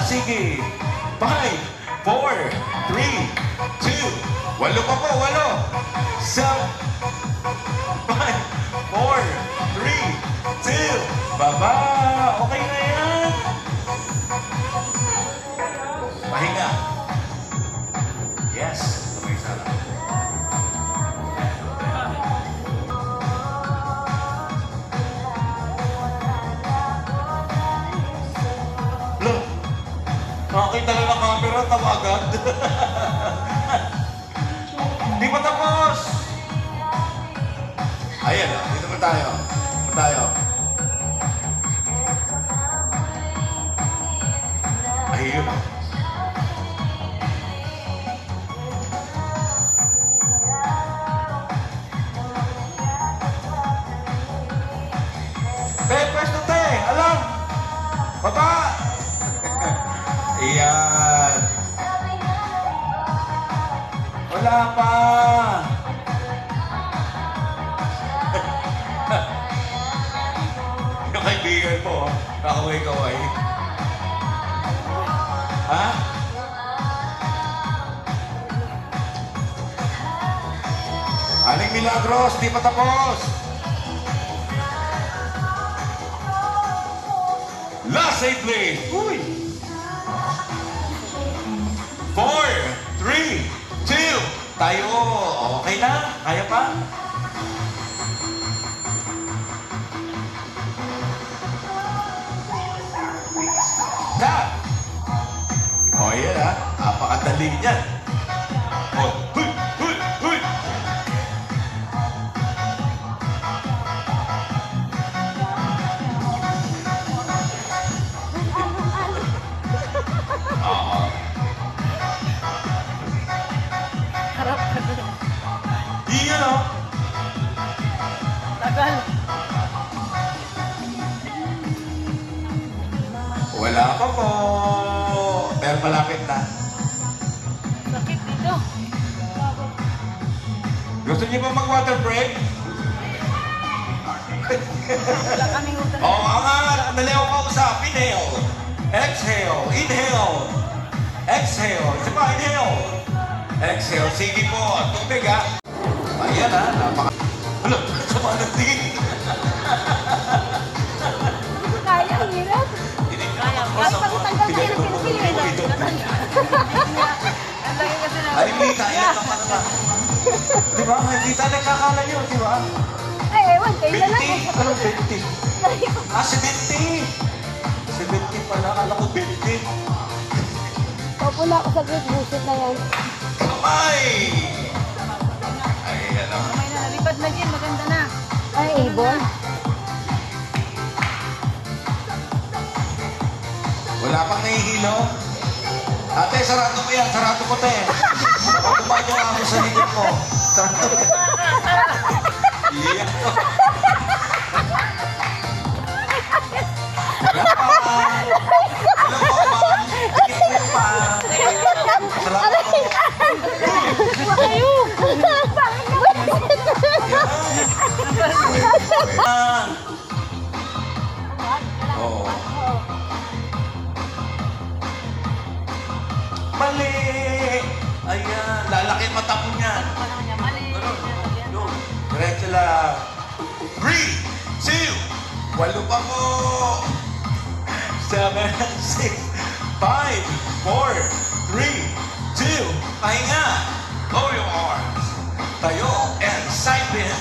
Sige. 5, 4, 3, 2. Walo pa po, walo. 7, 5, 4, 3, 2. Baba. Okay na yan. Pahinga. Yes. Okay, sana. Look. Nakakita na ng camera, tama agad. Di pa tapos. Ayan, dito pa tayo. Dito tayo. Ayun. Pwesto te, alam. Baba. Iyan. Wala pa. Yung kaibigan mo, kakaway-kaway. Ha? Aling Milagros, di pa tapos. Last 8 please. Uy. 4, 3, 2. Tayo. Okay na? Kaya pa? Stop. O, yan ha. Napakadali niyan. O, huy, huy, huy. Oo. Harap ka doon. Iyan o. Tagal. Wala pa po. Pero malapit na. Sakit dito. Gusto niyo ba mag-water break? Wala kaming utang. Oo, ang dali ako kausap. Inhale. Exhale. Inhale. Exhale. Isa pa, inhale. Exhale. Sige po. Tubig ha. Ayan ha. Napaka... Ano? Sama ng tingin. Hindi ko kaya, ang hirap. Kaya. Kaya pag tanggal tayo ng pinipili. Ang laki kasi na. Ay, hindi kaya ka pa naman. Di ba? Hindi tayo nagkakala yun, di ba? Ay, ewan, kayo na lang. 20. Anong 20? Ah, 70. 70 pala. Akala ko 20. Opo na ako sa great bullshit na yan. Kamay! Ay, ano? Kamay na, nalipad na dyan, maganda na. Ay, ibon. Wala pang nahihilo? Ate, sarado mo yan. Sarado ko, te. Tumaan yung ako sa likod mo. Sarado mo. Yeah. Wala pa. Wala pa, ma'am. Hindi pa. Sarado ko. Ayaw! Ah. Oo. Mali! Ayan, lalaki mata mo niyan. Ganun. Yun. Diretso lang. 3, 2, walo pa mo. 7, 6, 5, 4, 3, 2, pahinga. Lower your arms. Tayo and side bend.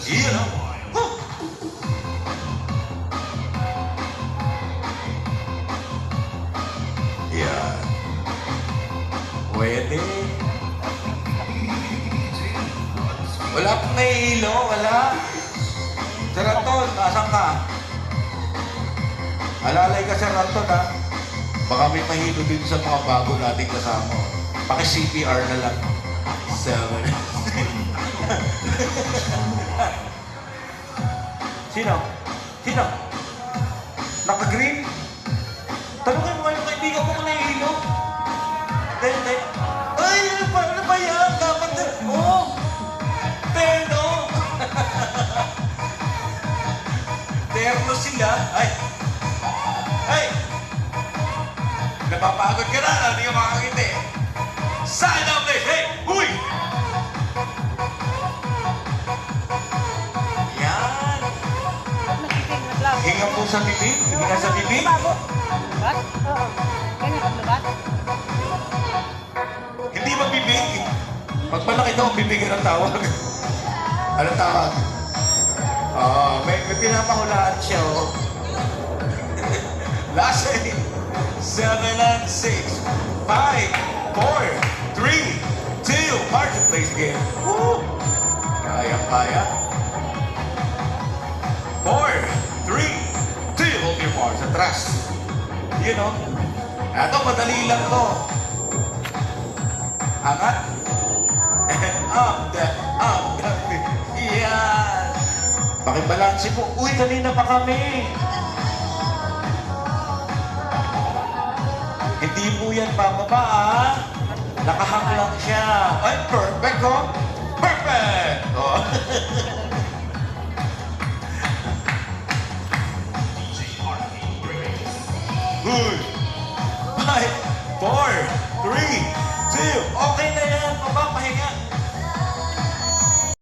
Iyan o. Woo! Yan. Pwede. Wala pong nahihilo, wala. Sir Anton, asan ka? Alalay ka, Sir Anton, ha? Baka may mahilo din sa mga bago nating kasama. Paki-CPR na lang. 7. Sino? Sino? Naka-green? Tanungin mo nga yung kaibigan mo kung nahihilo. Hindi. Ay, ano ba yan? Dapat na. Oh! Terno! Terno sila. Ay! Ay! Napapagod ka na, hindi ka makakiti. Side up this. Hey! Uy! Yan. Nagtitig, naglabo. Hinga po sa bibig. Hinga sa bibig. Labo. Lubat? Oo. Ganyan pag lubat. Hindi magbibig. Pag malaki daw, bibigyan ng tawag. Anong tawag? May pinapahulaan siya, oh. Last 8, 7 and 6, 5, 4, 3, 2, marketplace game. Woo! Kaya. 4, 3, 2, hold your bars, atras. You know, eto, madali lang to. Angat. And up, yan. Pakibalansin mo. Uy, kanina pa kami. Hindi po yan bababa, ah. Nakahang lang siya. Ay, perfect, oh. Perfect! Oh. Good. 5, 4, 3, 2. Okay na yan. Baba, pahinga.